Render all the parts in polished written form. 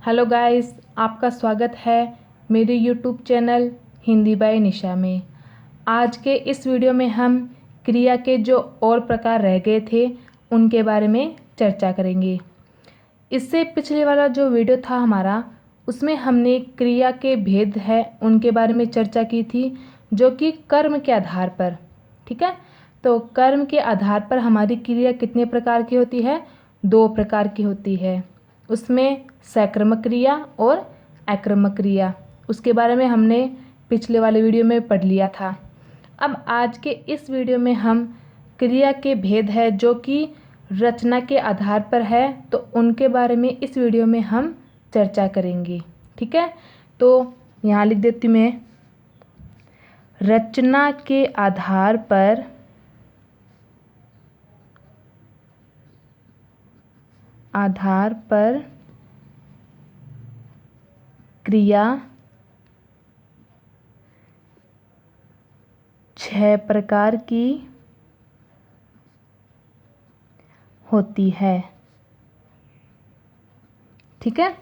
Hello guys, आपका स्वागत है मेरे यूट्यूब चैनल हिंदी बाय निशा में। आज के इस वीडियो में हम क्रिया के जो और प्रकार रह गए थे उनके बारे में चर्चा करेंगे। इससे पिछले वाला जो वीडियो था हमारा, उसमें हमने क्रिया के भेद है उनके बारे में चर्चा की थी, जो कि कर्म के आधार पर। ठीक है, तो कर्म के आधार पर हमारी क्रिया कितने प्रकार की होती है? 2 प्रकार की होती है। उसमें सक्रमक क्रिया और अक्रमक क्रिया, उसके बारे में हमने पिछले वाले वीडियो में पढ़ लिया था। अब आज के इस वीडियो में हम क्रिया के भेद है जो कि रचना के आधार पर है, तो उनके बारे में इस वीडियो में हम चर्चा करेंगे। ठीक है, तो यहाँ लिख देती हूँ मैं, रचना के आधार पर क्रिया 6 प्रकार की होती है। ठीक है,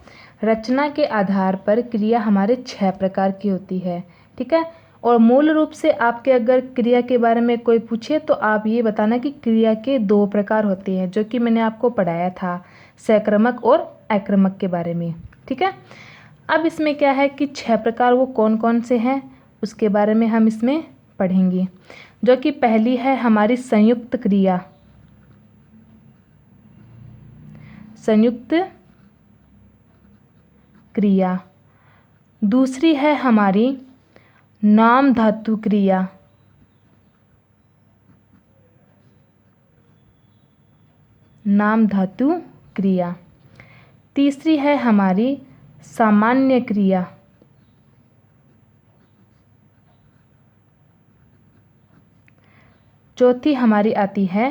रचना के आधार पर क्रिया हमारे 6 प्रकार की होती है। ठीक है, और मूल रूप से आपके अगर क्रिया के बारे में कोई पूछे तो आप ये बताना कि क्रिया के 2 प्रकार होते हैं, जो कि मैंने आपको पढ़ाया था, सक्रमक और अक्रमक के बारे में। ठीक है, अब इसमें क्या है कि 6 प्रकार वो कौन कौन से हैं उसके बारे में हम इसमें पढ़ेंगे। जो कि पहली है हमारी संयुक्त क्रिया। संयुक्त क्रिया। दूसरी है हमारी नाम धातु क्रिया। नाम धातु क्रिया। तीसरी है हमारी सामान्य क्रिया। चौथी हमारी आती है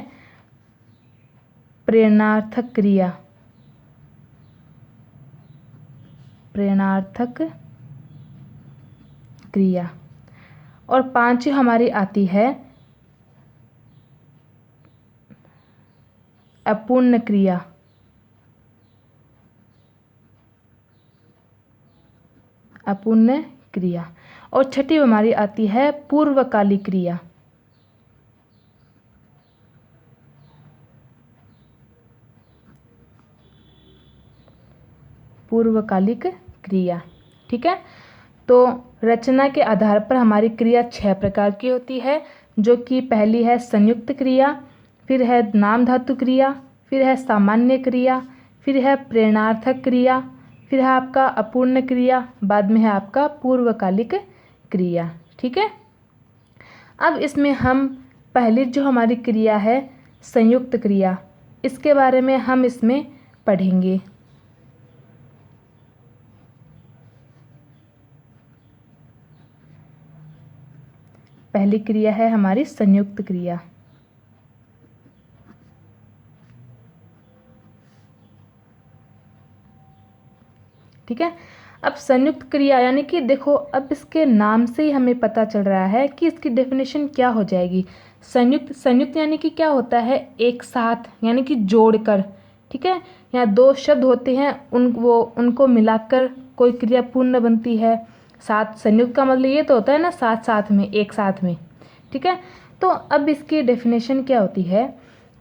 प्रेरणार्थक क्रिया। प्रेरणार्थक क्रिया। और पांचवी हमारी आती है अपूर्ण क्रिया। अपूर्ण क्रिया। और छठी हमारी आती है पूर्वकालिक क्रिया। पूर्वकालिक क्रिया। ठीक है, तो रचना के आधार पर हमारी क्रिया 6 प्रकार की होती है, जो कि पहली है संयुक्त क्रिया, फिर है नाम धातु क्रिया, फिर है सामान्य क्रिया, फिर है प्रेरणार्थक क्रिया, फिर है आपका अपूर्ण क्रिया, बाद में है आपका पूर्वकालिक क्रिया। ठीक है, अब इसमें हम पहली जो हमारी क्रिया है संयुक्त क्रिया, इसके बारे में हम इसमें पढ़ेंगे। पहली क्रिया है हमारी संयुक्त क्रिया। ठीक है, अब संयुक्त क्रिया यानी कि देखो, अब इसके नाम से ही हमें पता चल रहा है कि इसकी डेफिनेशन क्या हो जाएगी। संयुक्त संयुक्त यानी कि क्या होता है? एक साथ, यानी कि जोड़कर। ठीक है, यहाँ 2 शब्द होते हैं, उनको मिलाकर कोई क्रिया पूर्ण बनती है। साथ संयुक्त का मतलब ये तो होता है ना, साथ साथ में, एक साथ में। ठीक है, तो अब इसकी डेफिनेशन क्या होती है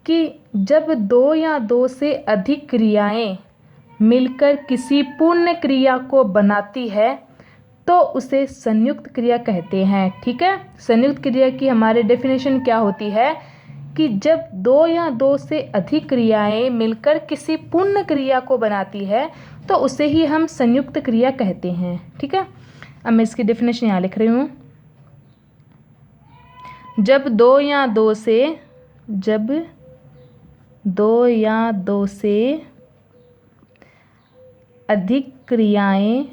कि जब 2 या 2 से अधिक क्रियाएं मिलकर किसी पूर्ण क्रिया को बनाती है तो उसे संयुक्त क्रिया कहते हैं। ठीक है, संयुक्त क्रिया की हमारे डेफिनेशन क्या होती है कि जब 2 या 2 से अधिक क्रियाएं मिलकर किसी पूर्ण क्रिया को बनाती है तो उसे ही हम संयुक्त क्रिया कहते हैं। ठीक है, अब मैं इसकी डेफिनेशन यहाँ लिख रही हूँ। जब 2 या 2 से अधिक क्रियाएं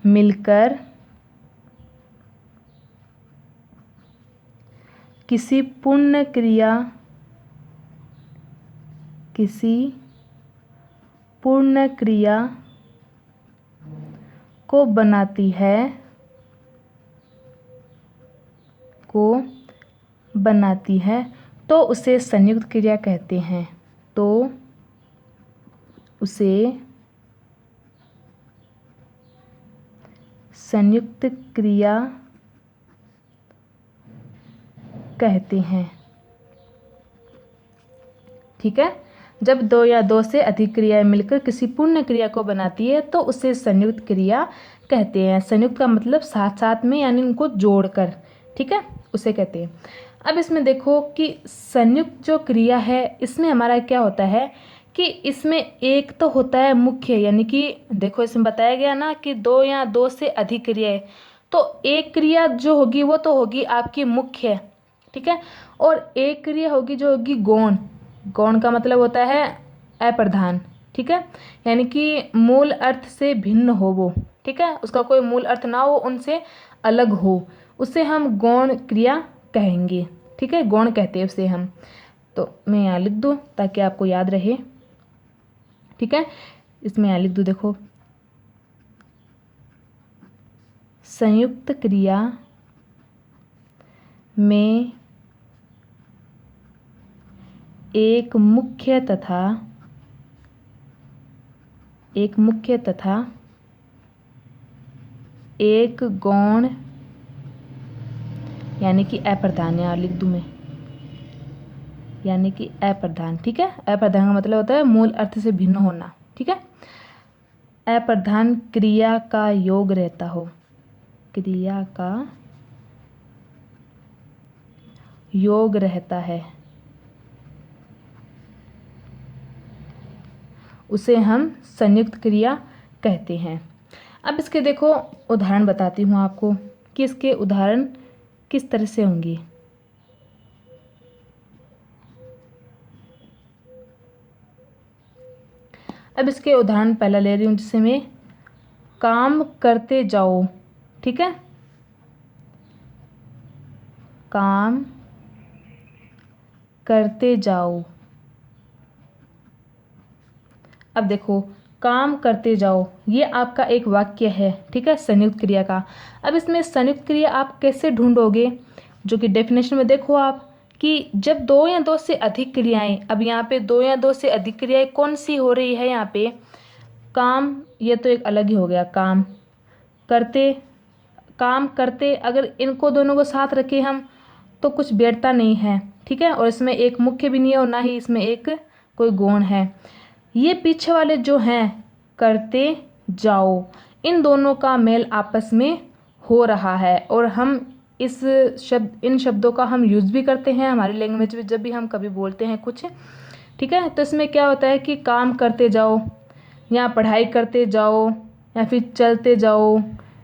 मिलकर किसी पूर्ण क्रिया को बनाती है तो उसे संयुक्त क्रिया कहते हैं। तो उसे संयुक्त क्रिया कहते हैं। ठीक है, जब दो या दो से अधिक क्रियाएं मिलकर किसी पूर्ण क्रिया को बनाती है तो उसे संयुक्त क्रिया कहते हैं। संयुक्त का मतलब साथ साथ में, यानी उनको जोड़कर। ठीक है, उसे कहते हैं। अब इसमें देखो कि संयुक्त जो क्रिया है इसमें हमारा क्या होता है कि इसमें एक तो होता है मुख्य, यानी कि देखो इसमें बताया गया ना कि दो या दो से अधिक क्रियाएं, तो एक क्रिया जो होगी वो तो होगी आपकी मुख्य। ठीक है, और एक क्रिया होगी जो होगी गौण। गौण का मतलब होता है अप्रधान। ठीक है, यानी कि मूल अर्थ से भिन्न हो वो। ठीक है, उसका कोई मूल अर्थ ना हो, उनसे अलग हो, उसे हम गौण क्रिया कहेंगे। ठीक है, गौण कहते हैं उसे हम। तो मैं यहाँ लिख दूँ ताकि आपको याद रहे। ठीक है, इसमें यहाँ लिख दूँ, देखो संयुक्त क्रिया में एक मुख्य तथा एक गौण, यानी कि अप्रधान, यहाँ लिख दूँ मैं, यानी कि अप्रधान। ठीक है, अप्रधान का मतलब होता है मूल अर्थ से भिन्न होना। ठीक है, अप्रधान क्रिया का योग रहता हो, क्रिया का योग रहता है, उसे हम संयुक्त क्रिया कहते हैं। अब इसके देखो उदाहरण बताती हूँ आपको कि इसके उदाहरण किस तरह से होंगे। अब इसके उदाहरण पहला ले रही हूँ, जिससे मैं काम करते जाओ। ठीक है, काम करते जाओ। अब देखो काम करते जाओ, ये आपका एक वाक्य है। ठीक है, संयुक्त क्रिया का। अब इसमें संयुक्त क्रिया आप कैसे ढूंढोगे, जो कि डेफिनेशन में देखो आप कि जब दो या दो से अधिक क्रियाएं, अब यहाँ पे दो या दो से अधिक क्रियाएं कौन सी हो रही है, यहाँ पे काम, ये तो एक अलग ही हो गया, काम करते, अगर इनको दोनों को साथ रखें हम तो कुछ बैठता नहीं है। ठीक है, और इसमें एक मुख्य भी नहीं है और ना ही इसमें एक कोई गौण है। ये पीछे वाले जो हैं करते जाओ, इन दोनों का मेल आपस में हो रहा है, और हम इन शब्दों का हम यूज़ भी करते हैं हमारी लैंग्वेज में जब भी हम कभी बोलते हैं कुछ। ठीक है, तो इसमें क्या होता है कि काम करते जाओ, या पढ़ाई करते जाओ, या फिर चलते जाओ।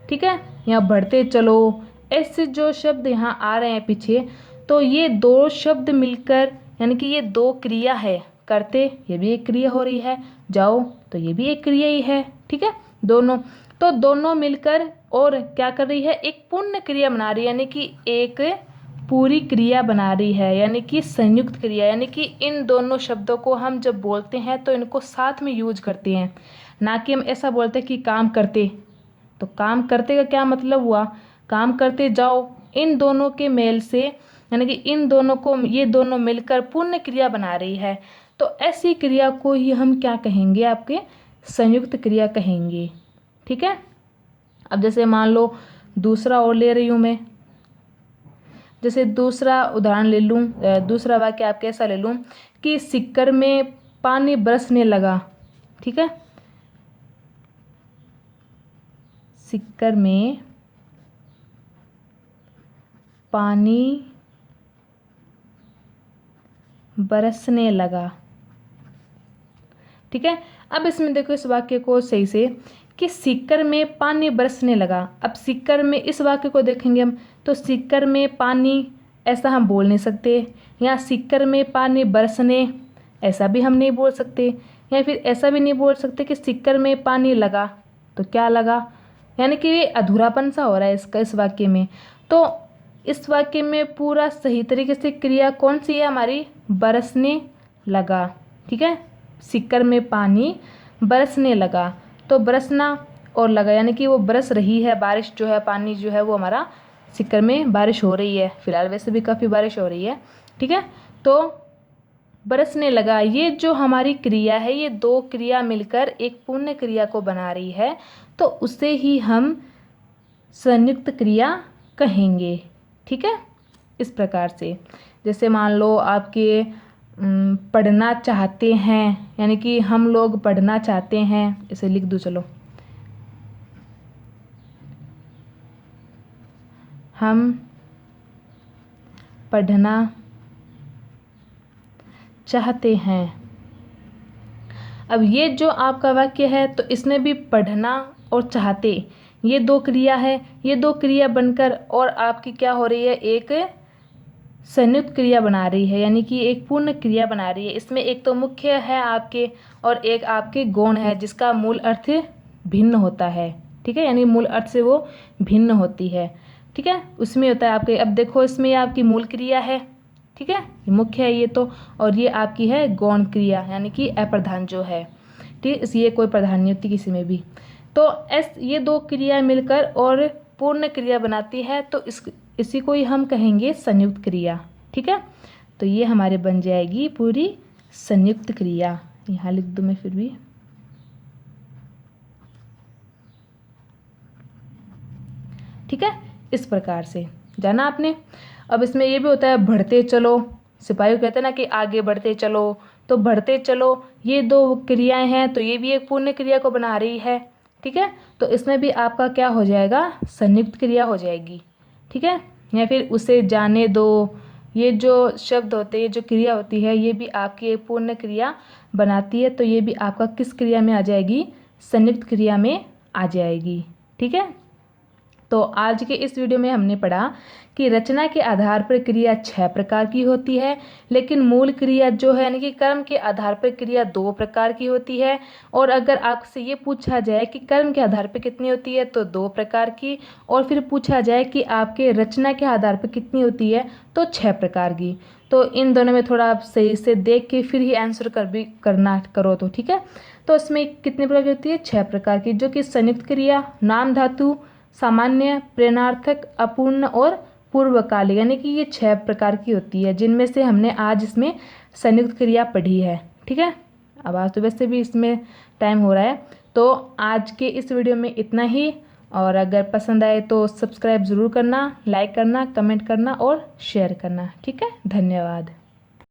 ठीक है, या बढ़ते चलो, ऐसे जो शब्द यहाँ आ रहे हैं पीछे, तो ये दो शब्द मिलकर, यानी कि ये दो क्रिया है। करते, ये भी एक क्रिया हो रही है, जाओ तो ये भी एक क्रिया ही है। ठीक है, दोनों मिलकर और क्या कर रही है, एक पूर्ण क्रिया बना रही है, यानी कि एक पूरी क्रिया बना रही है, यानी कि संयुक्त क्रिया। यानी कि इन दोनों शब्दों को हम जब बोलते हैं तो इनको साथ में यूज करते हैं, ना कि हम ऐसा बोलते हैं कि काम करते। तो काम करते का क्या मतलब हुआ, काम करते जाओ, इन दोनों के मेल से, यानी कि इन दोनों को, ये दोनों मिलकर पूर्ण क्रिया बना रही है। तो ऐसी क्रिया को ही हम क्या कहेंगे, आपके संयुक्त क्रिया कहेंगे। ठीक है, अब जैसे मान लो दूसरा और ले रही हूँ मैं, जैसे दूसरा उदाहरण ले लूँ, दूसरा वाक्य आप कैसा ले लूँ कि सिक्कर में पानी बरसने लगा। ठीक है, सिक्कर में पानी बरसने लगा। ठीक है, अब इसमें देखो इस वाक्य को सही से कि सिक्कर में पानी बरसने लगा। अब सिक्कर में, इस वाक्य को देखेंगे हम तो सिक्कर में पानी ऐसा हम बोल नहीं सकते, या सिक्कर में पानी बरसने ऐसा भी हम नहीं बोल सकते, या फिर ऐसा भी नहीं बोल सकते कि सिक्कर में पानी लगा। तो क्या लगा, यानी कि ये अधूरापन सा हो रहा है इसका, इस वाक्य में। तो इस वाक्य में पूरा सही तरीके से क्रिया कौन सी है हमारी, बरसने लगा। ठीक है, सिक्कर में पानी बरसने लगा, तो बरसना और लगा, यानी कि वो बरस रही है, बारिश जो है, पानी जो है वो हमारा सिक्कर में बारिश हो रही है। फिलहाल वैसे भी काफ़ी बारिश हो रही है। ठीक है, तो बरसने लगा, ये जो हमारी क्रिया है, ये दो क्रिया मिलकर एक पूर्ण क्रिया को बना रही है, तो उसे ही हम संयुक्त क्रिया कहेंगे। ठीक है, इस प्रकार से जैसे मान लो आपके पढ़ना चाहते हैं, यानी कि हम लोग पढ़ना चाहते हैं, इसे लिख दूँ, चलो, हम पढ़ना चाहते हैं। अब ये जो आपका वाक्य है, तो इसमें भी पढ़ना और चाहते, ये दो क्रिया है, ये दो क्रिया बनकर और आपकी क्या हो रही है, एक संयुक्त क्रिया बना रही है, यानी कि एक पूर्ण क्रिया बना रही है। इसमें एक तो मुख्य है आपके और एक आपके गौण है, जिसका मूल अर्थ भिन्न होता है। ठीक है, यानी मूल अर्थ से वो भिन्न होती है। ठीक है, उसमें होता है आपके, अब देखो इसमें ये आपकी मूल क्रिया है, ठीक है, ये मुख्य है ये तो, और ये आपकी है गौण क्रिया, यानी कि अप्रधान जो है। ठीक, ये कोई प्रधान नहीं होती किसी में भी। तो ये दो क्रिया मिलकर और पूर्ण क्रिया बनाती है, तो इसी को ही हम कहेंगे संयुक्त क्रिया। ठीक है, तो ये हमारे बन जाएगी पूरी संयुक्त क्रिया। यहाँ लिख दूँ मैं फिर भी, ठीक है, इस प्रकार से जाना आपने। अब इसमें ये भी होता है बढ़ते चलो, सिपाही कहते हैं ना कि आगे बढ़ते चलो, तो बढ़ते चलो ये दो क्रियाएं हैं, तो ये भी एक पूर्ण क्रिया को बना रही है। ठीक है, तो इसमें भी आपका क्या हो जाएगा, संयुक्त क्रिया हो जाएगी। ठीक है, या फिर उसे जाने दो, ये जो शब्द होते हैं, ये जो क्रिया होती है, ये भी आपकी एक पूर्ण क्रिया बनाती है, तो ये भी आपका किस क्रिया में आ जाएगी, संयुक्त क्रिया में आ जाएगी। ठीक है, तो आज के इस वीडियो में हमने पढ़ा कि रचना के आधार पर क्रिया 6 प्रकार की होती है, लेकिन मूल क्रिया जो है, यानी कि कर्म के आधार पर क्रिया 2 प्रकार की होती है। और अगर आपसे ये पूछा जाए कि कर्म के आधार पर कितनी होती है, तो 2 प्रकार की, और फिर पूछा जाए कि आपके रचना के आधार पर कितनी होती है, तो 6 प्रकार की। तो इन दोनों में थोड़ा आप सही से देख के फिर ही आंसर करो तो ठीक है। तो इसमें कितने प्रकार की होती है, 6 प्रकार की, जो कि संयुक्त क्रिया, नाम धातु, सामान्य, प्रेरणार्थक, अपूर्ण और पूर्वकालिक, यानी कि ये 6 प्रकार की होती है, जिनमें से हमने आज इसमें संयुक्त क्रिया पढ़ी है। ठीक है, अब आज तो वैसे भी इसमें टाइम हो रहा है, तो आज के इस वीडियो में इतना ही। और अगर पसंद आए तो सब्सक्राइब ज़रूर करना, लाइक करना, कमेंट करना और शेयर करना। ठीक है, धन्यवाद।